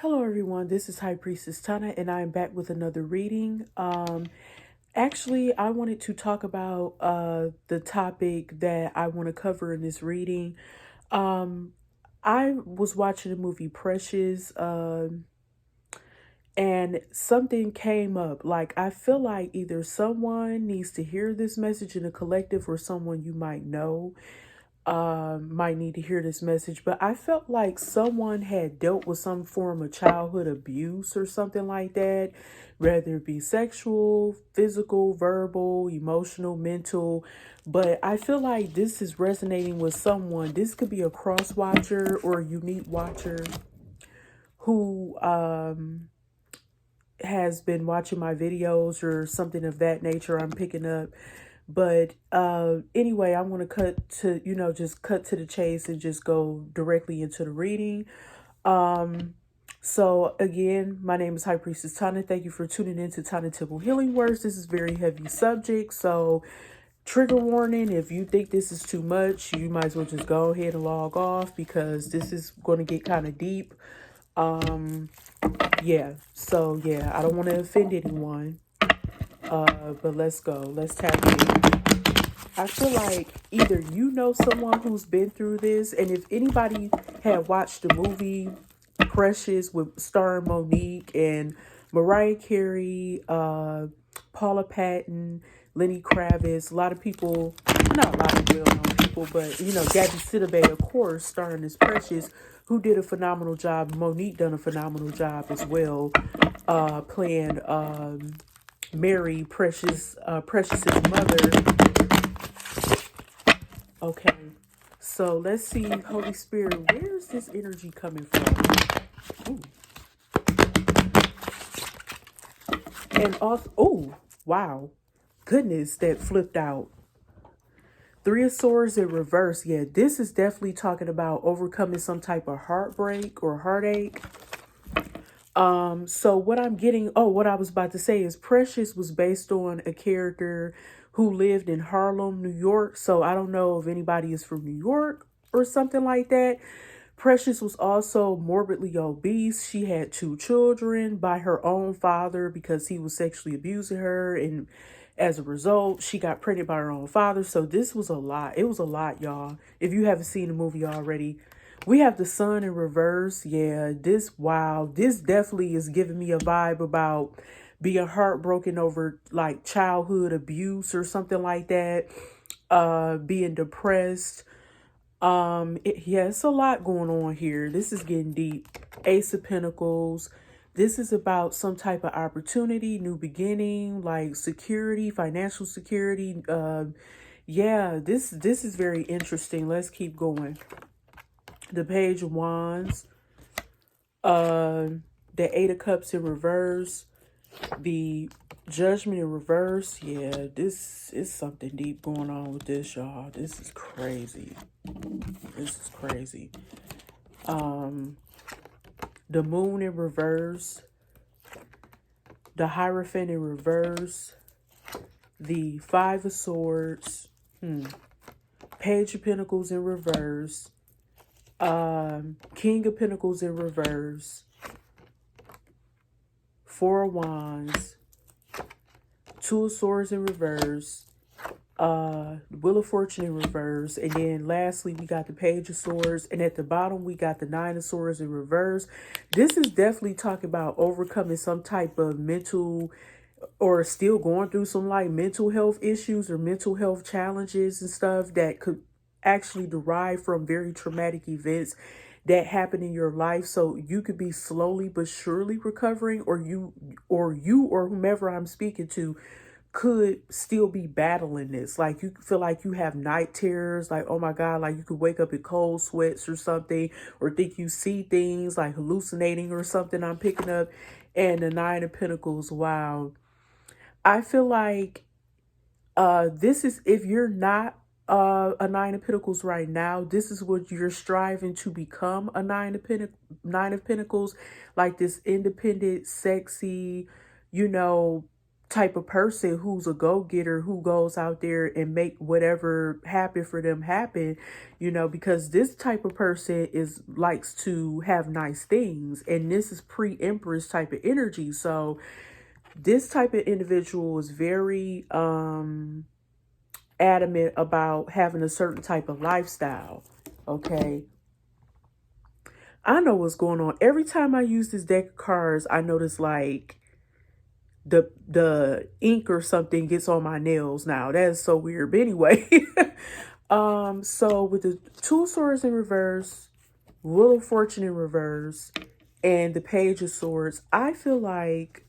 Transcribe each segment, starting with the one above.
Hello everyone, this is High Priestess Tana and I am back with another reading. Actually, I wanted to talk about the topic that I want to cover in this reading. Um, I was watching the movie Precious, and something came up. Like, I feel like either someone needs to hear this message in a collective or someone you might know might need to hear this message, but I felt like someone had dealt with some form of childhood abuse or something like that, whether it be sexual, physical, verbal, emotional, mental. But I feel like this is resonating with someone. This could be a cross watcher or a unique watcher who has been watching my videos or something of that nature. I'm picking up. But anyway, I'm going to just cut to the chase and just go directly into the reading. So again, my name is High Priestess Tana. Thank you for tuning in to Tana Temple Healing Words. This is very heavy subject. So trigger warning, if you think this is too much, you might as well just go ahead and log off because this is going to get kind of deep. Yeah. So yeah, I don't want to offend anyone. But let's go. Let's tap in. I feel like either you know someone who's been through this, and if anybody had watched the movie Precious with starring Mo'Nique and Mariah Carey, Paula Patton, Lenny Kravitz, a lot of people, not a lot of well-known people, but Gabourey Sidibe, of course, starring as Precious, who did a phenomenal job. Mo'Nique done a phenomenal job as well, playing Mary, Precious's mother. Okay, so let's see, Holy Spirit, where is this energy coming from? Ooh. And also, oh, wow, goodness, that flipped out. Three of Swords in reverse. Yeah, this is definitely talking about overcoming some type of heartbreak or heartache. So what I'm getting, what I was about to say is Precious was based on a character who lived in Harlem, New York. So I don't know if anybody is from New York or something like that. Precious was also morbidly obese. She had 2 children by her own father because he was sexually abusing her. And as a result, she got pregnant by her own father. So this was a lot. It was a lot, y'all. If you haven't seen the movie already, we have the sun in reverse. Yeah, this definitely is giving me a vibe about being heartbroken over like childhood abuse or something like that. Being depressed. It's a lot going on here. This is getting deep. Ace of Pentacles. This is about some type of opportunity, new beginning, like security, financial security. Yeah, this is very interesting. Let's keep going. The Page of Wands, the Eight of Cups in reverse, the Judgment in reverse. Yeah, this is something deep going on with this, y'all. This is crazy. This is crazy. The Moon in reverse, the Hierophant in reverse, the Five of Swords, Page of Pentacles in reverse, King of Pentacles in reverse, Four of Wands, Two of Swords in reverse, Wheel of Fortune in reverse, and then lastly we got the Page of Swords, and at the bottom we got the Nine of Swords in reverse. This is definitely talking about overcoming some type of mental or still going through some like mental health issues or mental health challenges and stuff that could actually derive from very traumatic events that happen in your life. So you could be slowly but surely recovering, or you or whomever I'm speaking to could still be battling this. Like you feel like you have night terrors, like, oh my God, like you could wake up in cold sweats or something, or think you see things like hallucinating or something I'm picking up. And the Nine of Pentacles, wow. I feel like this is, if you're not a Nine of Pentacles right now, this is what you're striving to become, a Nine of Pentacles, like this independent, sexy, you know, type of person who's a go-getter, who goes out there and make whatever happen for them happen, because this type of person is likes to have nice things, and this is pre-empress type of energy. So this type of individual is very adamant about having a certain type of lifestyle. Okay, I know what's going on. Every time I use this deck of cards, I notice like the ink or something gets on my nails now. That is so weird. But anyway, so with the Two of Swords in reverse, Wheel of Fortune in reverse, and the Page of Swords, I feel like,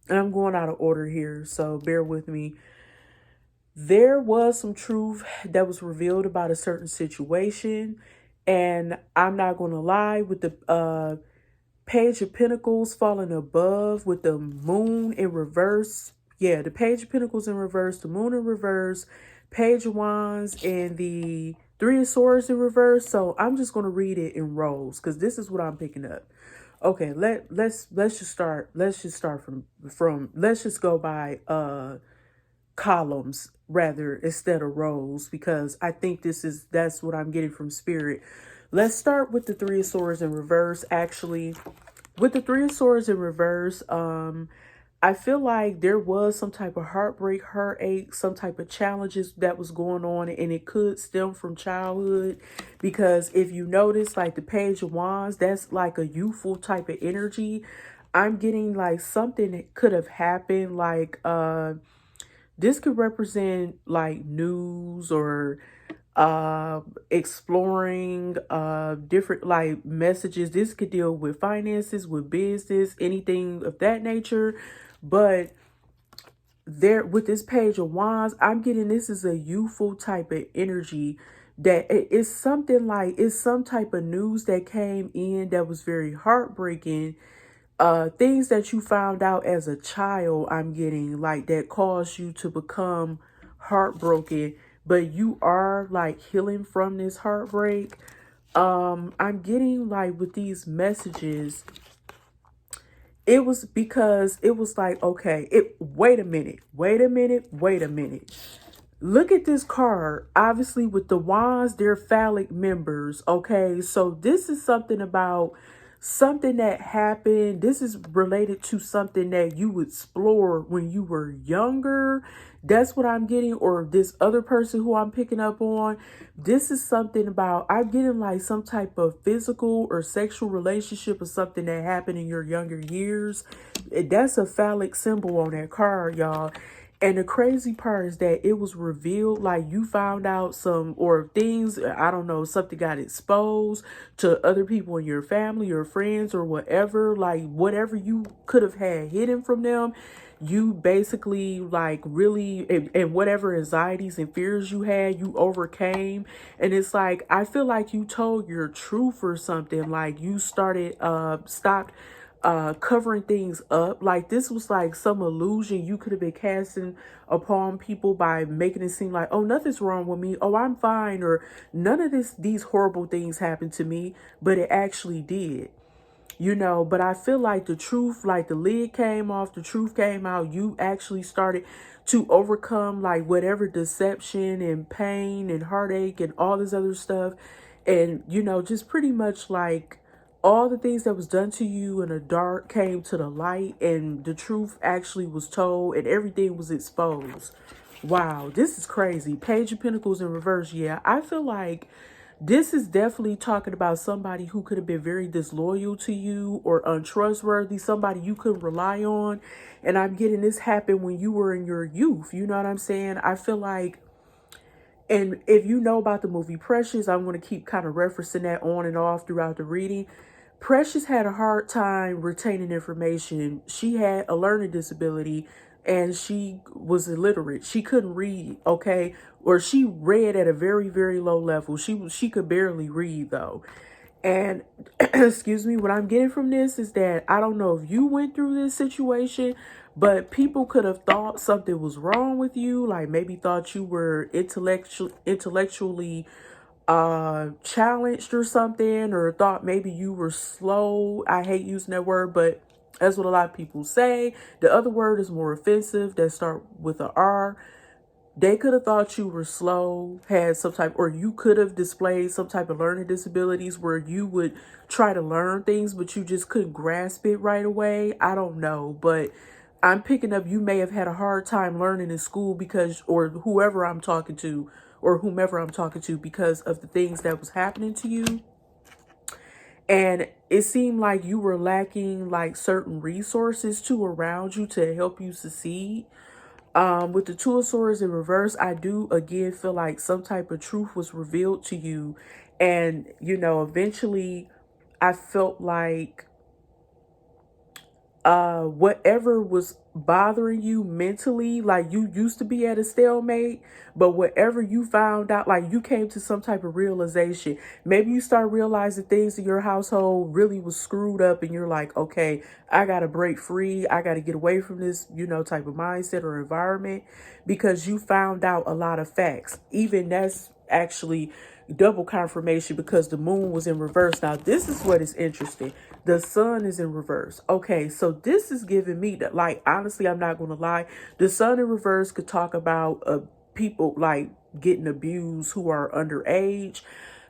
and I'm going out of order here, so bear with me. There was some truth that was revealed about a certain situation, and I'm not going to lie, with the Page of Pentacles falling above with the Moon in reverse. Yeah, the Page of Pentacles in reverse, the Moon in reverse, Page of Wands, and the Three of Swords in reverse. So I'm just going to read it in rows because this is what I'm picking up. Okay, let's just start. Let's just start from let's just go by columns rather instead of rows, because I think that's what I'm getting from spirit. Let's start with the Three of Swords in reverse. Actually, with the Three of Swords in reverse, I feel like there was some type of heartbreak, heartache, some type of challenges that was going on, and it could stem from childhood, because if you notice, like the Page of Wands, that's like a youthful type of energy. I'm getting like something that could have happened, like this could represent like news or exploring different like messages. This could deal with finances, with business, anything of that nature. But there, with this Page of Wands, I'm getting this is a youthful type of energy, that it's something like, it's some type of news that came in that was very heartbreaking. Things that you found out as a child, I'm getting like that caused you to become heartbroken, but you are like healing from this heartbreak. I'm getting like with these messages, it was because it was like, okay, wait a minute. Look at this card. Obviously, with the wands, they're phallic members. Okay, so this is something about something that happened. This is related to something that you explored when you were younger. That's what I'm getting. Or this other person who I'm picking up on. This is something about, I'm getting like some type of physical or sexual relationship or something that happened in your younger years. That's a phallic symbol on that card, y'all. And the crazy part is that it was revealed, like you found out some, or things, I don't know, something got exposed to other people in your family or friends or whatever, like whatever you could have had hidden from them, you basically like really, and whatever anxieties and fears you had, you overcame. And it's like, I feel like you told your truth or something, like you stopped covering things up. Like this was like some illusion you could have been casting upon people by making it seem like, oh, nothing's wrong with me, oh, I'm fine, or none of these horrible things happened to me, but it actually did. But I feel like the truth, like the lid came off, the truth came out. You actually started to overcome like whatever deception and pain and heartache and all this other stuff. And, just pretty much like all the things that was done to you in the dark came to the light, and the truth actually was told and everything was exposed. Wow, this is crazy. Page of Pentacles in reverse. Yeah, I feel like this is definitely talking about somebody who could have been very disloyal to you or untrustworthy, somebody you couldn't rely on. And I'm getting this happened when you were in your youth. You know what I'm saying? I feel like, and if you know about the movie Precious, I'm going to keep kind of referencing that on and off throughout the reading. Precious had a hard time retaining information. She had a learning disability and she was illiterate. She couldn't read, okay? Or she read at a very, very low level. She could barely read though. And excuse me, what I'm getting from this is that I don't know if you went through this situation, but people could have thought something was wrong with you, like maybe thought you were intellectually challenged or something, or thought maybe you were slow. I hate using that word, but That's what a lot of people say. The other word is more offensive, that start with a R. They could have thought you were slow, had some type, or you could have displayed some type of learning disabilities where you would try to learn things, but you just couldn't grasp it right away. I don't know, but I'm picking up you may have had a hard time learning in school because, or whoever I'm talking to, or whomever I'm talking to, because of the things that was happening to you. And it seemed like you were lacking like certain resources too around you to help you succeed. With the Two of Swords in reverse, I do again feel like some type of truth was revealed to you. And, you know, eventually I felt like whatever was bothering you mentally, like you used to be at a stalemate, but whatever you found out, like you came to some type of realization. Maybe you start realizing things in your household really was screwed up and you're like, okay, I gotta break free, I gotta get away from this, you know, type of mindset or environment, because you found out a lot of facts. Even that's actually double confirmation because the moon was in reverse. Now this is what is interesting. The sun is in reverse. Okay, so this is giving me that, like, honestly, I'm not going to lie, the sun in reverse could talk about people like getting abused who are underage.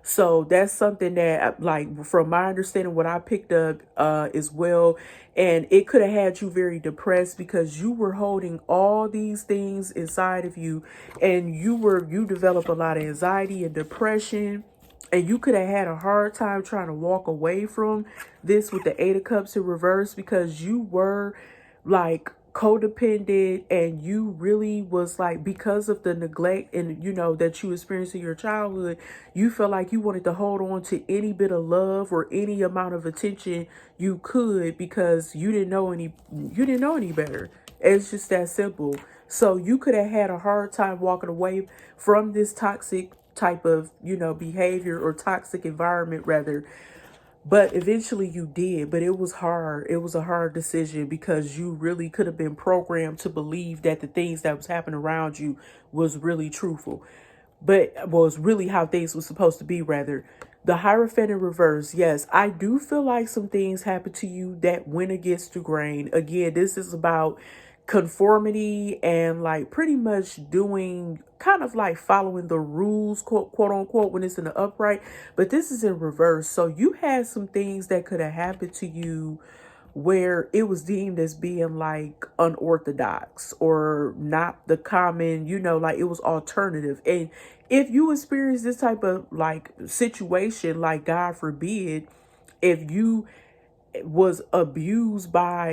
So that's something that, like, from my understanding, what I picked up as well. And it could have had you very depressed because you were holding all these things inside of you, and you develop a lot of anxiety and depression. And you could have had a hard time trying to walk away from this with the Eight of Cups in reverse, because you were like codependent, and you really was like, because of the neglect and, you know, that you experienced in your childhood, you felt like you wanted to hold on to any bit of love or any amount of attention you could, because you didn't know any better. It's just that simple. So you could have had a hard time walking away from this toxic type of, you know, behavior, or toxic environment rather. But eventually you did, but it was hard. It was a hard decision because you really could have been programmed to believe that the things that was happening around you was really truthful, but was really how things were supposed to be rather. The Hierophant in reverse. Yes, I do feel like some things happened to you that went against the grain. Again, this is about conformity and like pretty much doing kind of like following the rules, quote unquote, when it's in the upright, but this is in reverse. So you had some things that could have happened to you where it was deemed as being like unorthodox or not the common, you know, like it was alternative. And if you experience this type of like situation, like God forbid, if you was abused by